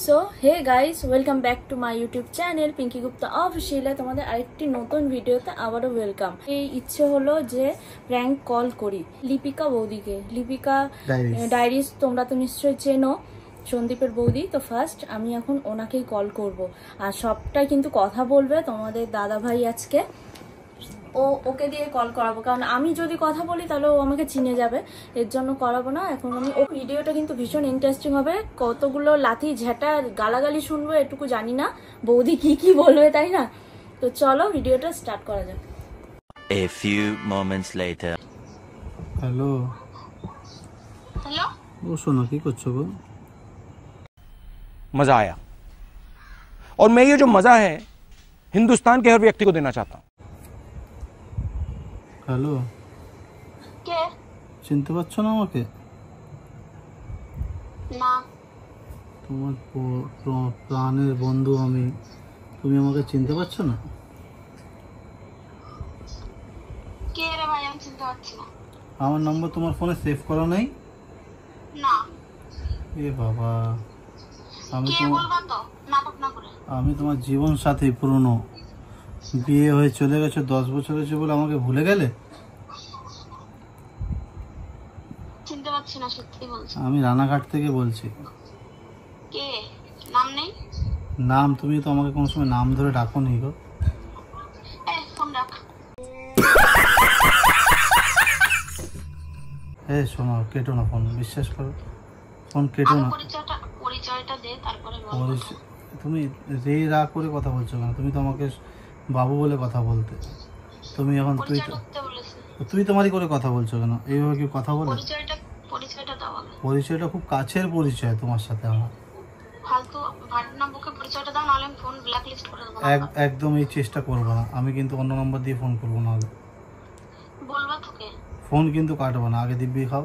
So hey guys, welcome back to my YouTube channel Pinki Gupta official. তোমাদের আরেকটি নতুন ভিডিওতে আবারও ওয়েলকাম। এই ইচ্ছে হলো যে প্র্যাঙ্ক কল করি লিপিকা বৌদিকে। লিপিকা ডায়েরিজ তোমরা তো নিশ্চয়ই চেনো, সন্দীপের বৌদি। তো ফার্স্ট আমি এখন ওনাকেই কল করব, আর সবটাই কিন্তু কথা বলবে তোমাদের দাদা ভাই আজকে। ওকে দিয়ে কল করাবো, কারণ আমি যদি কথা বলি তাহলে ও আমাকে চিনে যাবে, এর জন্য করাবো না এখন আমি। ও ভিডিওটা কিন্তু ভীষণ ইন্টারেস্টিং হবে, কতগুলো লাথি ঝাঁটা গালাগালি শুনবো এটুকু জানি না, বৌদি কি কি বলবে তাই না। তো চলো ভিডিওটা স্টার্ট করা যাক। A few moments later. Hello hello वो सुनो की कुछ गो मजा आया, और मैं ये जो मजा है हिंदुस्तान के हर व्यक्ति को देना चाहता हूं। হ্যালো কে? চিনতে পারছো না আমাকে? না। তোমার প্রাণের বন্ধু আমি, তুমি আমাকে চিনতে পারছো না? কে রে ভাই? আমি চিনতে পারছি না। আমার নম্বর তোমার ফোনে সেভ করা নাই? না। এ বাবা, আমি কে বলবা তো, নাটক না করে। আমি তোমার জীবন সাথী, পুরনো, বিয়ে হয়ে চলে গেছে 10 বছর হয়েছে বলে আমাকে ভুলে গেলে? চিনতে পারছি না, সত্যি বলছি। আমি রানাঘাট থেকে বলছি। কে? নাম নেই? নাম? তুমি তো আমাকে কোনো সময় নাম ধরে ডাকো নি গো। এই ফোন রাখ। শোনো, কেটো না ফোন, বিশ্বাস করো, ফোন কেটো না। পরিচয়টা দে, তারপরে বল। তুমি রে রা করে কথা বলছো কেন? তুমি তো আমাকে বাবু বলে কথা বলতে, তুমি এখন তুই তোমারই করে কথা বলছো কেন? এইভাবে কি কথা বলে? পরিচয়টা দাও আগে। পরিচয়টা খুব কাছের পরিচয় তোমার সাথে আমার। ফালতু ভাড়না বুকে পরিচয়টা দাও, নাহলে আমি ফোন ব্ল্যাক লিস্ট করে দেব। একদম এই চেষ্টা করবো না, আমি কিন্তু অন্য নম্বর দিয়ে ফোন করবো না। আগে বলবা তোকে, ফোন কিন্তু কাটবো না, আগে দিব্যি খাও।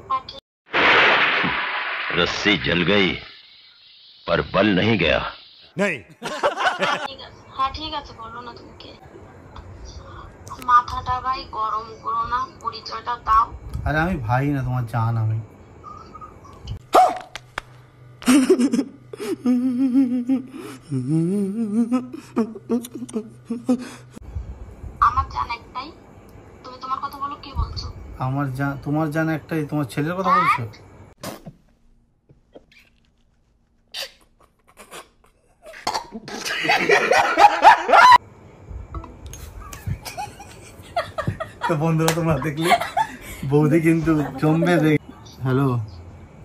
रस्सी जल गई पर बल नहीं गया। नहीं। হ্যাঁ ঠিক আছে, বলো না তুমি কে। মাথাটা ভাই গরম করো না, পরিচয়টা দাও। আরে আমি ভাই না, তোমার জান আমি। আমার জান একটাই, তুমি তোমার কথা বলো। কি বলছো? আমার জান, তোমার জান একটাই? তোমার ছেলের কথা বলছো? তো বন্ধুরা, তোমরা দেখলে বৌদি কিন্তু জমবে। হ্যালো,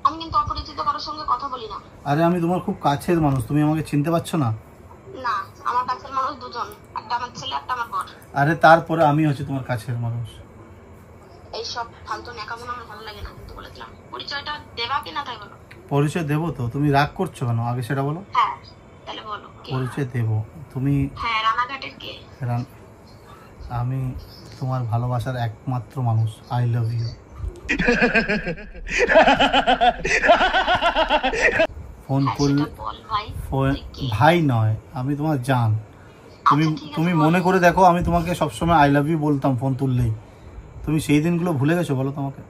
আমি কিন্তু অপরিচিত কারোর সঙ্গে কথা বলি না। আরে আমি তোমার খুব কাছের মানুষ, তুমি আমাকে চিনতে পারছো না? না, আমার কাছের মানুষ দুজন, একটা আমার ছেলে, একটা আমার বর। আরে তারপরে আমি হচ্ছে তোমার কাছের মানুষ। এইসব ফালতু ন্যাকামো আমার ভালো লাগে না, কিন্তু বলে দিলাম। পরিচয়টা দেবা কি না তাই বলো। পরিচয় দেবো তো, তুমি রাগ করছো কেন? আগে সেটা বলো। হ্যাঁ তাহলে বলো কে? পরিচয় দেবো। তুমি হ্যাঁ, রানাঘাটের কে? আমি তোমার ভালোবাসার একমাত্র মানুষ। I love you. ফোন করলে ভাই নয়, আমি তোমার জান। তুমি মনে করে দেখো, আমি তোমাকে সবসময় আই লাভ ইউ বলতাম ফোন তুললেই। তুমি সেই দিনগুলো ভুলে গেছো বলো তোমাকে?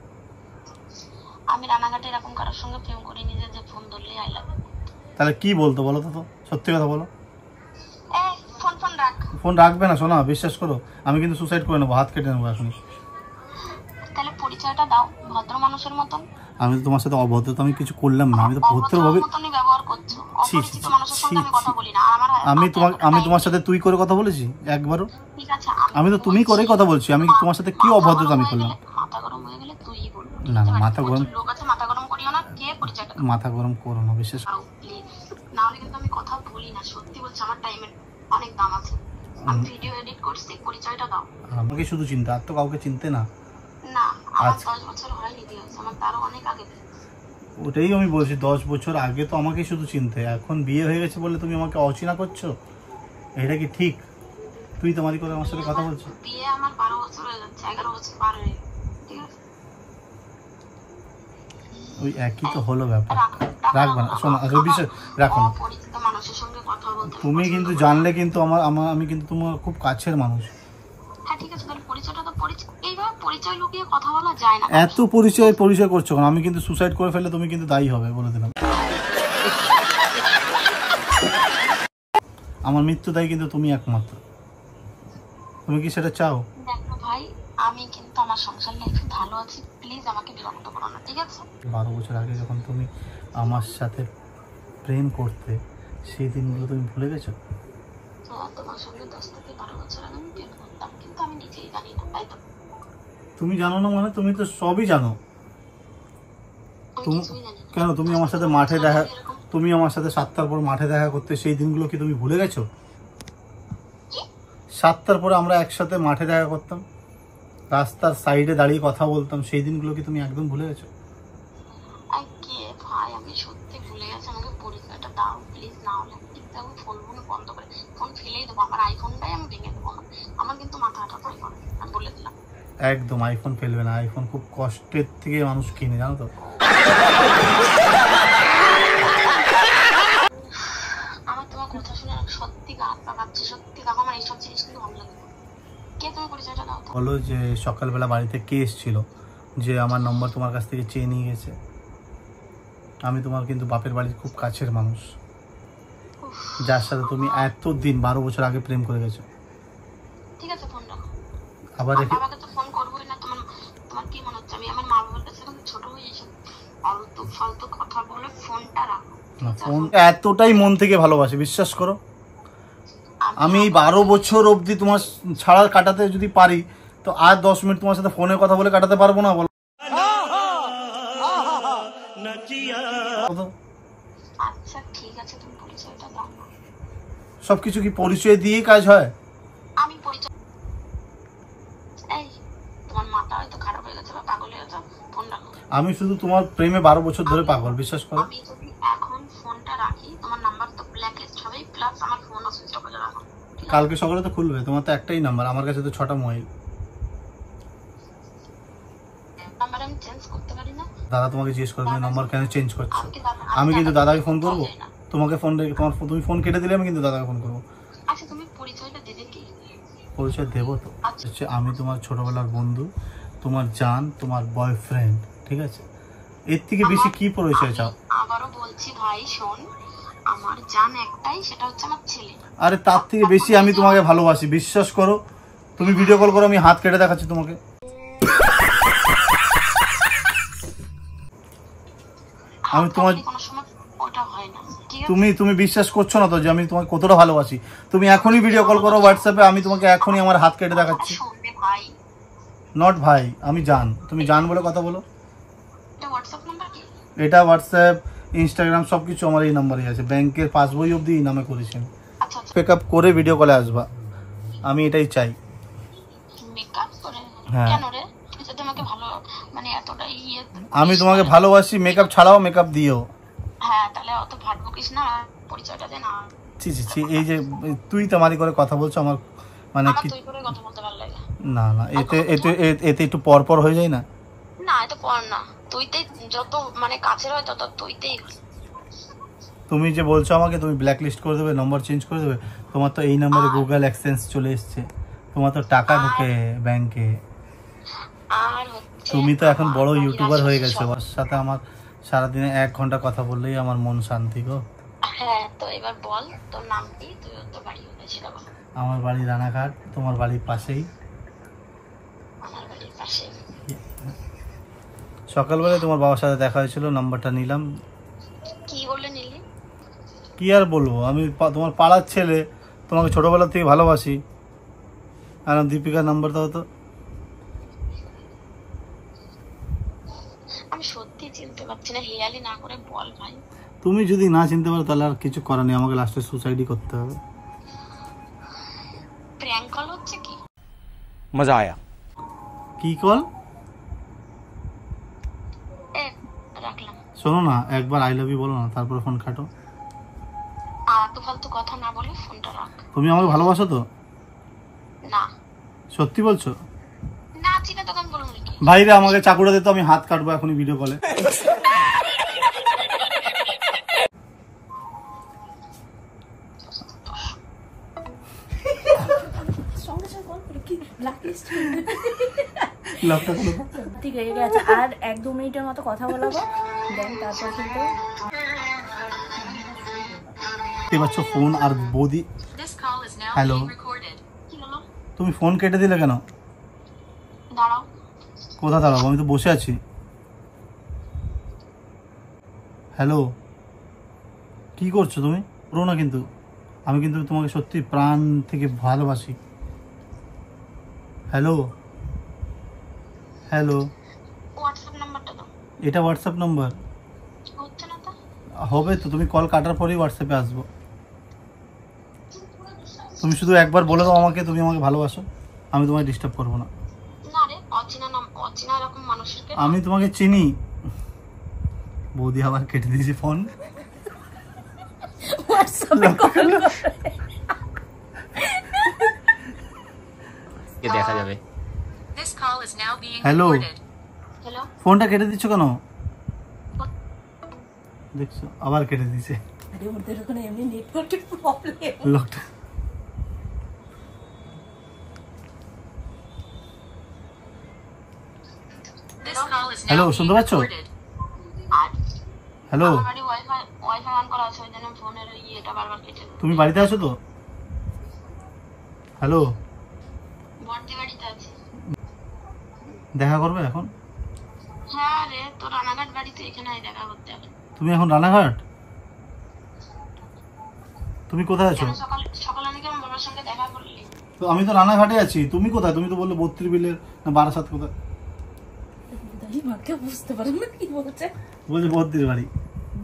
আমি রানাঘাটে এরকম কারোর সঙ্গে প্রেম করিনি যে ফোন ধরলেই আই লাভ ইউ। তাহলে কি বলতো বলো তো? সত্যি কথা বলো। ফোন রাখ। ফোন রাখবে না? শোনা, বিশ্বাস করো, আমি কিন্তু সুসাইড করে নেবো, হাত কেটে নেবো এখন। তাহলে পরিচয়টা দাও ভদ্র মানুষের মতন। আমি তো তোমার সাথে অভদ্রতা আমি কিছু করলাম না, আমি তো ভদ্রভাবে ব্যবহার করছো। অপরিচিত মানুষের সঙ্গে আমি কথা বলি না। আমি তোমার সাথে তুই করে কথা বলেছি একবারও? ঠিক আছে, আমি তো তুমি করেই কথা বলছি। আমি তোমার সাথে কি অভদ্রতা আমি করলাম? মাথা গরম হয়ে গেলে তুইই বলবি। না না, মাথা গরম, লোক আছে, মাথা গরম করিও না। কে? পরিচয়টা মাথা গরম করো না, বিশ্বাস করো। প্লিজ, না হলে কিন্তু আমি কথা বলি না। সত্যি বলছি, আমার টাইমের অনেক দাম আছে। আমি ভিডিও এডিট করছি, পরিচয়টা দাও। আমাকে শুধু চিনতে, আর তো কাউকে চিনতে না। না, আমার 10 বছর হয়নি দিয়েছে, আমার তারও অনেক আগে। ওটাই আমি বলছি, 10 বছর আগে তো আমাকে শুধু চিনতে, এখন বিয়ে হয়ে গেছে বলে তুমি আমাকে অচেনা করছো? এটা কি ঠিক? তুই তোমারই করে আমার সাথে কথা বলছো? বিয়ে আমার 12 বছর হয়ে যাচ্ছে, 11 বছর পার হয়ে গেছে। ঠিক আছে, ওই একই তো হলো ব্যাপার। রাখবে না, শোনো, বিষয় রাখো না। পরিচিত মানুষের সঙ্গে কথা বলতে তুমি কিন্তু জানলে কিন্তু আমি কিন্তু তোমার খুব কাছের মানুষ। হ্যাঁ ঠিক আছে, তাহলে পরিচয়টা তো এইভাবে পরিচয় লুকিয়ে কথা বলা যায় না। এত পরিচয় করছো কেন? আমি কিন্তু সুসাইড করে ফেললে তুমি কিন্তু দায়ী হবে, বলে দিলাম। আমার মৃত্যু দায়ী কিন্তু তুমি একমাত্র। তুমি কি সেটা চাও? দেখো ভাই, আমি কিন্তু আমার সংসার লাইফে ভালো আছি, প্লিজ আমাকে বিরক্ত করো না, ঠিক আছে? 12 বছর আগে যখন তুমি আমার সাথে প্রেম করতে, সেই দিনগুলো তুমি ভুলে গেছো? হ্যাঁ, তোমার সঙ্গে 10 থেকে 12 বছর আগে আমি প্রেম করতাম, কিন্তু আমি নিজেই জানি না, তাই তো? তুমি জানো না মানে? তুমি তো সবই জানো। তুমি কেন, তুমি আমার সাথে মাঠে দেখা, তুমি আমার সাথে 7টার পর মাঠে দেখা করতে, সেই দিনগুলো কি তুমি ভুলে গেছো? 7টার পরে আমরা একসাথে মাঠে দেখা করতাম, রাস্তার সাইডে দাঁড়িয়ে কথা বলতাম, সেই দিনগুলো কি তুমি একদম ভুলে গেছো? ভাই আমি সত্যি ভুলে গেছি, আমাকে পরিচয়টা দাও প্লিজ, না হলে কিন্তু আমি ফোন বন্ধ করে ফোন ফেলেই দেবো, আমার আইফোনটাই আমি ভেঙে দেবো। আমার কিন্তু মাথা হাঁটা পড়ে করে, আমি বলে দিলাম। একদম আইফোন ফেলবে না, আইফোন খুব কষ্টের থেকে মানুষ কিনে, জানো তো? আমার তোমার কথা শুনে সত্যি গা হাত পা কাঁপছে, সত্যি গা, আমার এইসব জিনিস কিন্তু ভালো লাগে। কে তুমি পরিচয়টা দাও তো? বলো যে সকালবেলা বাড়িতে কে এসেছিল যে আমার নম্বর তোমার কাছ থেকে চেয়ে নিয়ে গেছে? আমি তোমার কিন্তু বাপের বাড়ির খুব কাছের মানুষ, যার সাথে তুমি এতদিন 12 বছর আগে প্রেম করে গেছো। ঠিক আছে, ফোন রাখো। আবার রেখে বাবাকে তো ফোন করবোই না। তোমার কি মনে হচ্ছে আমি আমার মা বাবার কাছে এখন ছোট হয়ে এসে ফালতু কথা বলে ফোনটা রাখো। ফোন এতটাই মন থেকে ভালোবাসি, বিশ্বাস করো। আমি এই 12 বছর অবধি তোমার ছাড়া কাটাতে যদি পারি, তো আর 10 মিনিট তোমার সাথে ফোনে কথা বলে কাটাতে পারবো না? বলো। আচ্ছা ঠিক আছে, তুমি পরিচয়টা দাও না। সবকিছু কি পরিচয় দিয়েই কাজ হয়? আমি পরিচয়, এই তোমার মাথা হয়তো খারাপ হয়ে গেছে বা পাগল হয়ে গেছে, ফোন রাখো। আমি শুধু তোমার প্রেমে 12 বছর ধরে পাগল, বিশ্বাস করো। আমি যদি এখন ফোনটা রাখি, তোমার নাম্বার তো ব্ল্যাক লিস্ট হবে, প্লাস আমার ফোনও সুইচ অফ করে রাখো। কালকে সকালে তো খুলবে, তোমার তো একটাই নাম্বার, আমার কাছে তো 6টা মোবাইল। নাম্বার আমি চেঞ্জ করতে পারি না? দাদা তোমাকে জিজ্ঞেস করবে নাম্বার কেন চেঞ্জ করছো? আমি আমি কিন্তু দাদাকে ফোন করবো, যাই না। তোমাকে ফোন রেখে তুমি ফোন কেটে দিলে আমি কিন্তু দাদাকে ফোন করবো। আচ্ছা তুমি পরিচয়টা দেবে কি? পরিচয় দেবো তো। হচ্ছে আমি তোমার ছোটবেলার বন্ধু, তোমার জান, তোমার বয়ফ্রেন্ড, ঠিক আছে? এর থেকে বেশি কি পরিচয় চাও? আবারও বলছি ভাই শোন, আমার জান একটাই, সেটা হচ্ছে আমার ছেলে। আরে তার থেকে বেশি আমি তোমাকে ভালোবাসি, বিশ্বাস করো। তুমি ভিডিও কল করো, আমি হাত কেটে দেখাচ্ছি তোমাকে। আমি তোমার, কোনো সময় ওটা হয় না, ঠিক আছে? তুমি বিশ্বাস করছো না তো যে আমি তোমাকে কতটা ভালোবাসি? তুমি এখনই ভিডিও কল করো হোয়াটসঅ্যাপে, আমি তোমাকে এখনই আমার হাত কেটে দেখাচ্ছি। শুনবে ভাই, নট ভাই, আমি জান। তুমি জান বলে কথা বলো। এটা হোয়াটসঅ্যাপ নাম্বার কি? এটা হোয়াটসঅ্যাপ, ইনস্টাগ্রাম সবকিছু আমার এই নাম্বারেই আছে, ব্যাংকের পাসবই অবধি এই নামে করেছি। আচ্ছা আচ্ছা, পিক আপ করে ভিডিও কলে আসবা, আমি এটাই চাই। মেকআপ করে? হ্যাঁ। কেন রে? তুই যদি আমাকে ভালো মানে এতটা আমি তোমাকে ভালোবাসি, মেকআপ ছাড়াও মেকআপ দিও। হ্যাঁ, তাহলে অত ভাট বকিস না, পরিচয়টা দে না। ছি ছি ছি, এই যে তুই তামারি করে কথা বলছো, আমার মানে আমার কি? তুই করে কথা বলতে ভালো লাগে না না, এতে এতে এতে একটু পর পর হয়ে যায় না? না, এটা পর না, তুইতে যত মানে কাছের হয় তত তুইতেই। তুমি যে বলছো আমাকে তুমি ব্ল্যাক লিস্ট করে দেবে, নম্বর চেঞ্জ করে দেবে, তোমার তো এই নম্বরে গুগল এক্সচেঞ্জ চলে এসছে, তোমার তো টাকা ঢোকে ব্যাংকে। আর হচ্ছে তুমি তো এখন বড় ইউটিউবার হয়ে গেছো, ওর সাথে আমার সারাদিনে 1 ঘন্টা কথা বললেই আমার মন শান্তি গো। হ্যাঁ, তো এবার বল তোর নাম কি, তুই তোর বাড়ি কোথায় ছিল বল? আমার বাড়ি রানাঘাট, তোমার বাড়ির পাশেই। আমার বাড়ির পাশে। সকালবেলায় তোমার বাবার সাথে দেখা হয়েছিল, নাম্বারটা নিলাম। কি বলে নিলি? কি আর বলবো, আমি তোমার পাড়ার ছেলে, তোমাকে ছোটবেলা থেকে ভালোবাসি। আর দীপিকার নাম্বার দাও তো। আমি সত্যি চিনতে পারছি না, হেয়ালি না করে বল ভাই। তুমি যদি না চিনতে পারো তাহলে আর কিছু করার নেই, আমাকে লাস্টে সুসাইডই করতে হবে। প্র্যাঙ্ক কল হচ্ছে কি? मजा आया। কি কল? রাখলাম। শোনো না, একবার আই লাভ ইউ বলো না, তারপর ফোন কাটো। আলতু ফালতু কথা না বলে ফোনটা রাখ। তুমি আমাকে ভালোবাসো তো? না। সত্যি বলছো? না চিনে তখন বলুন নাকি? ভাইরে আমাকে চাকুটা দে তো, আমি হাত কাটবো এখনই ভিডিও কলে। লকটা খুলো। ঠিক রেগে গেছে, আর 1-2 মিনিটের মতো কথা বলাবো, দেন তারপর কিন্তু দেখতে পাচ্ছ ফোন আর বৌদি। হ্যালো, কি হলো? তুমি ফোন কেটে দিলে কেন? দাঁড়াও। কোথা দাঁড়াবো? আমি তো বসে আছি। হ্যালো, কি করছো তুমি? পুরো না কিন্তু, আমি কিন্তু তোমাকে সত্যি প্রাণ থেকে ভালোবাসি। হ্যালো হ্যালো, হোয়াটসঅ্যাপ নাম্বারটা দাও। এটা হোয়াটসঅ্যাপ নাম্বার হচ্ছে না তো? হবে তো, তুমি কল কাটার পরেই হোয়াটসঅ্যাপে আসবো। তুমি শুধু একবার বলে দাও আমাকে তুমি আমাকে ভালোবাসো, আমি তোমাকে ডিস্টার্ব করবো না। না রে, অচেনা এরকম মানুষকে আমি তোমাকে চিনি। বৌদি আবার কেটে দিয়েছি ফোন। হোয়াটসঅ্যাপে কল করে কে দেখা যাবে। Hello, hello. ফোনটা কেটে দিচ্ছ কেন? দেখছো আবার কেটে দিয়েছে। আরে ওদের ওখানে এমনি নেটওয়ার্কের প্রবলেম। লোকটা হ্যালো, শুনতে পাচ্ছ? হ্যালো, আমার বাড়ি ওয়াইফাই অন করা আছে, ওই জন্য ফোনের ইয়েটা বারবার কেটে যায়। তুমি বাড়িতে আছো তো? হ্যালো, বর্দি বাড়িতে আছি। দেখা করবে এখন? হ্যাঁ রে, তোর রানাঘাট বাড়িতে এখানে দেখা করতে হবে। তুমি এখন রানাঘাট? তুমি কোথায় আছো? কেন সকালে নাকি আমার বাবার সঙ্গে দেখা করলি? তো আমি তো রানাঘাটে আছি, তুমি কোথায়? তুমি তো বললে 32 বিলের না 12 কোথায়? দাদি মাকে বুঝতে পারে না কি বলছে। বলছে বদ্রির বাড়ি।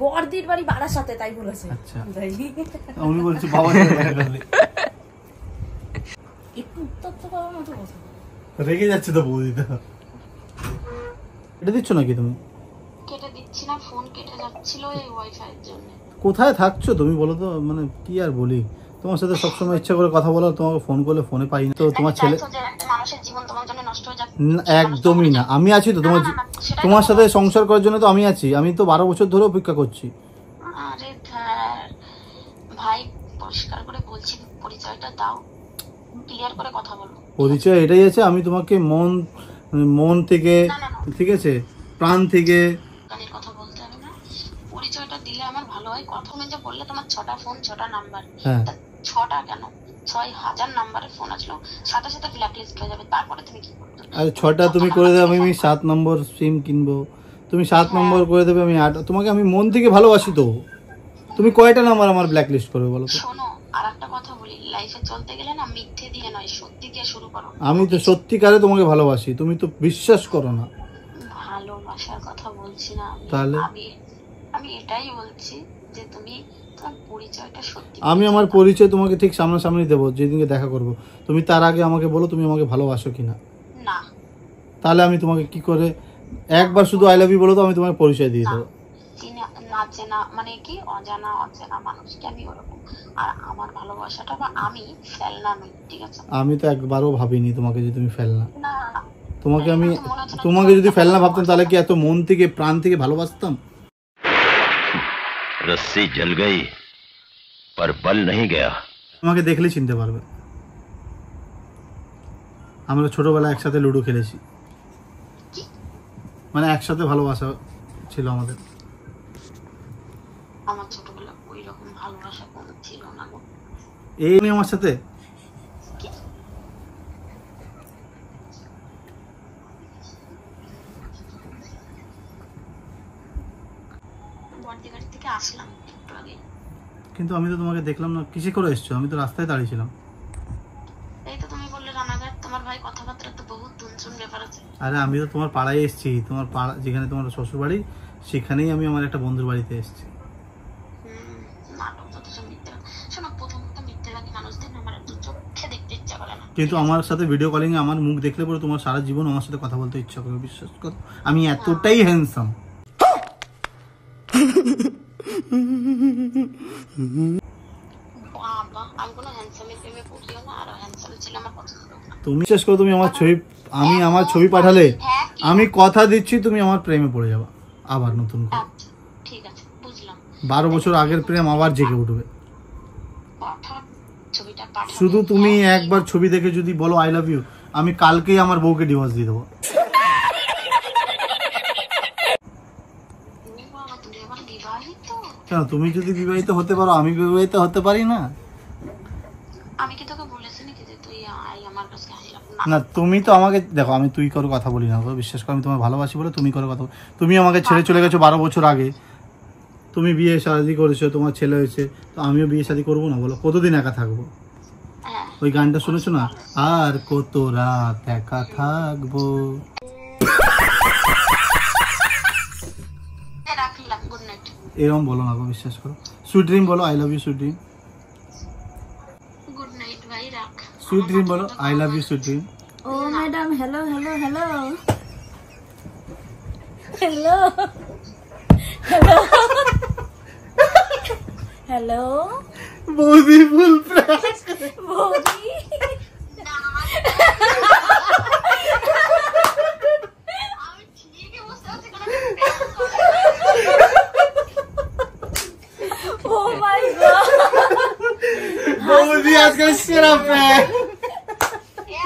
বর্দির বাড়ি বারাসাতে, তাই বলেছে। আচ্ছা। দাদি আমি বলছি বাবার সাথে দেখা করলে। একটু উত্তর তো পাওয়ার মতো কথা। রেগে যাচ্ছে তো বৌদি তো। এটা দিচ্ছ নাকি তুমি? কেটে দিচ্ছি না, ফোন কেটে যাচ্ছিল এই ওয়াইফাই এর জন্য। কোথায় থাকছো তুমি বলো তো? মানে কি আর বলি, তোমার সাথে সবসময় ইচ্ছা করে কথা বলার, তোমাকে ফোন করলে ফোনে পাই না। তো তোমার ছেলে চাইছো যে একটা মানুষের জীবন তোমার জন্য নষ্ট হয়ে যাক? একদমই না, আমি আছি তো তোমার না, সেটাই তোমার তো সাথে সংসার করার জন্য তো আমি আছি। আমি তো 12 বছর ধরে অপেক্ষা করছি। আরে ভাই, পরিষ্কার করে বলছি, পরিচয়টা দাও, ক্লিয়ার করে কথা বলো। পরিচয় এটাই আছে, আমি তোমাকে মন থেকে, ঠিক আছে, প্রাণ থেকে। গানের কথা বলতে হবে না, পরিচয়টা দিলে আমার ভালো হয়। প্রথমে যে বললে তোমার 6টা ফোন 6টা নাম্বার, হ্যাঁ, 6টা কেন, 6000 নাম্বারের ফোন আসলো, সাথে সাথে ব্ল্যাকলিস্ট হয়ে যাবে। তারপরে তুমি কি করবে? আর 6টা তুমি করে দেবে, আমি 7 নম্বর সিম কিনবো, তুমি 7 নম্বর করে দেবে, আমি 8। তোমাকে আমি মন থেকে ভালোবাসি তো, তুমি কয়টা নাম্বার আমার ব্ল্যাক লিস্ট করবে বলো তো? শোনো, আর একটা কথা বলি, লাইফে চলতে গেলে না মিথ্যে দিয়ে নয়, সত্যি দিয়ে শুরু করো। আমি তো সত্যিকারে তোমাকে ভালোবাসি, তুমি তো বিশ্বাস করো না। ভালোবাসার কথা বলছি না তাহলে? আমি এটাই বলছি যে তুমি তোমার পরিচয়টা সত্যি। আমি আমার পরিচয় তোমাকে ঠিক সামনাসামনি দেবো যেদিনকে দেখা করব। তুমি তার আগে আমাকে বলো তুমি আমাকে ভালোবাসো কিনা। না, তাহলে আমি তোমাকে কি করে, একবার শুধু আই লাভ ইউ বলো তো আমি তোমাকে পরিচয় দিয়ে দেবো। না চেনা মানে কি, অচেনা মানুষকে আমি ওরকম। আর আমার ভালোবাসাটা বা আমি ফেলনা নই, ঠিক আছে? আমি তো একবারও ভাবিনি তোমাকে যে তুমি ফেলনা। না, তোমাকে যদি ফেলনা ভাবতাম তাহলে কি এত মন থেকে প্রাণ থেকে ভালোবাসতাম? रस्सी जल गई पर बल नहीं गया। তোমাকে দেখলে চিনতে পারবে, আমরা ছোটবেলায় একসাথে লুডো খেলেছি, মানে একসাথে ভালোবাসা ছিল আমাদের। আমার ছোটবেলা ওই রকম ভালোবাসা কোনো ছিল না গো। এই নিয়ে আমার সাথে বর্দি বাড়ি থেকে আসলাম একটু আগে। কিন্তু আমি তো তোমাকে দেখলাম না, কিসে করে এসছো? আমি তো রাস্তায় দাঁড়িয়েছিলাম। এই তো তুমি বললে রানাঘাট, তোমার ভাই কথাবার্তা তো বহুত তুনচুন ব্যাপার আছে। আরে আমি তো তোমার পাড়ায় এসেছি, তোমার পাড়া যেখানে তোমার শ্বশুর বাড়ি, সেখানেই আমি আমার একটা বন্ধুর বাড়িতে এসেছি। নাটক তো সব মিথ্যে। শোনো, প্রথমত মিথ্যেবাদী মানুষদের আমার একটু চোখে দেখতে ইচ্ছা করে না। কিন্তু আমার সাথে ভিডিও কলিং এ আমার মুখ দেখলে পরে তোমার সারা জীবন আমার সাথে কথা বলতে ইচ্ছা করে, বিশ্বাস করো। আমি এতটাই হ্যান্ডসাম। বাবা, আমি কোনো হ্যান্ডসামের প্রেমে পড়িও না, আর হ্যান্ডসাম ছেলে আমার পছন্দ না। তুমি বিশ্বাস করো, তুমি আমার ছবি, আমি আমার ছবি পাঠালে আমি কথা দিচ্ছি তুমি আমার প্রেমে পড়ে যাবা আবার নতুন করে। আচ্ছা ঠিক আছে, বুঝলাম। 12 বছর আগের প্রেম আবার জেগে উঠবে। ছবিটা পাঠাও। শুধু তুমি একবার ছবি দেখে যদি বলো আই লাভ ইউ, আমি কালকেই আমার বউকে ডিভোর্স দিয়ে দেবো। বাবা, তুমি এবার বিবাহিত? কেন তুমি যদি বিবাহিত হতে পারো আমি বিবাহিত হতে পারি না? আমি কি তোকে বলেছি নাকি যে তুই আমার কাছে আসলাম না? না তুমি তো আমাকে দেখো, আমি তুই করে কথা বলি না গো, বিশ্বাস করো আমি তোমায় ভালোবাসি বলে তুমি করে কথা তুমি আমাকে ছেড়ে চলে গেছো 12 বছর আগে, তুমি বিয়ে শাদী করেছো, তোমার ছেলে হয়েছে, তো আমিও বিয়ে শাদী করবো না? বলো কতদিন একা থাকবো? ওই গানটা শুনেছো না, আর কত রাত একা থাকবো। রাখলাম, গুড নাইট। এরকম বলো না গো, বিশ্বাস করো। সুইট ড্রিম বলো, I love you sweet dream. Good night ভাই, রাখ। সুইট ড্রিম বলো, I love you sweet dream. ও madam, hello hello hello hello hello hello বৌদি ফুল প্রায় বৌদি, আমি ঠিকই বুঝতে পারছি ও মাই গড, বৌদি আজকে সেরা প্র্যাঙ্ক।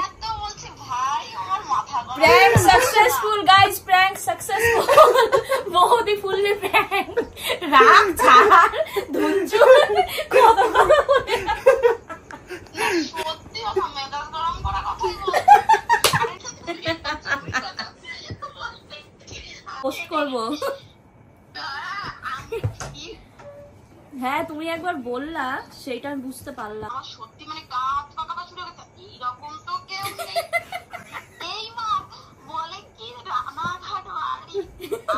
এত বলছি ভাই, আমার মাথা গরম। Prank successful guys, prank successful. বৌদি ফুললি প্র্যাঙ্ক, রাগ ছাড় ধুনচুন কত কথা বলে। সত্যি কথা, মেজাজ গরম করা কথাই পোস্ট করবো। হ্যাঁ তুমি একবার বললা, সেটা আমি বুঝতে পারলাম। আমার সত্যি মানে কাঁচ পাকাটা শুরু হয়ে গেছে। এইরকম তো কেউ নেই। এই মা বলে কি রানাঘাট বাড়ি,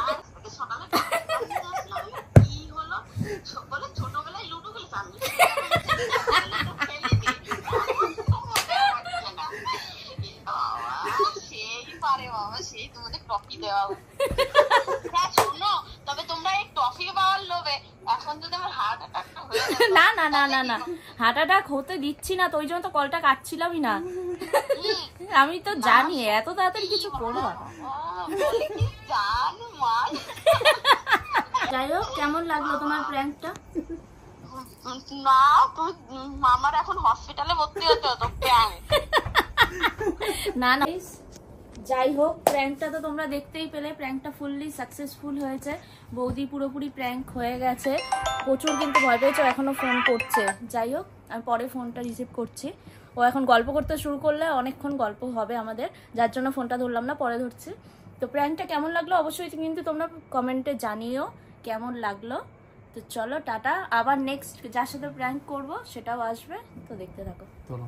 আর সকালে কি হলো বলে ছোটবেলায় লুডো খেলে আমি সেই পারে বাবা, সেই তোমাদের ট্রফি দেওয়া। হ্যাঁ শোনো, তবে তোমরা এই ট্রফি পাওয়ার লোভে এখন যদি আমার হার্ট অ্যাটাকটা হয়ে যায়, না না না না না, হার্ট অ্যাটাক হতে দিচ্ছি না, তো ওই জন্য তো কলটা কাটছিলামই না। আমি তো জানি এত তাড়াতাড়ি কিছু করবো না। বলে কি জান মা। যাই হোক, কেমন লাগলো তোমার প্র্যাঙ্কটা? না তুমি আমার এখন হসপিটালে ভর্তি হতে হতো প্র্যাঙ্ক। না না, যাই হোক প্র্যাঙ্কটা তো তোমরা দেখতেই পেলে, প্র্যাঙ্কটা ফুললি সাকসেসফুল হয়েছে। বৌদি পুরোপুরি প্র্যাঙ্ক হয়ে গেছে, প্রচুর কিন্তু ভয় পেয়েছে, এখনো ফোন করছে। যাই হোক, আমি পরে ফোনটা রিসিভ করছি। ও এখন গল্প করতে শুরু করলে অনেকক্ষণ গল্প হবে আমাদের, যার জন্য ফোনটা ধরলাম না, পরে ধরছি। তো প্র্যাঙ্কটা কেমন লাগলো অবশ্যই কিন্তু তোমরা কমেন্টে জানিও কেমন লাগলো। তো চলো টাটা, আবার নেক্সট যার সাথে প্র্যাঙ্ক করবো সেটাও আসবে, তো দেখতে থাকো। চলো।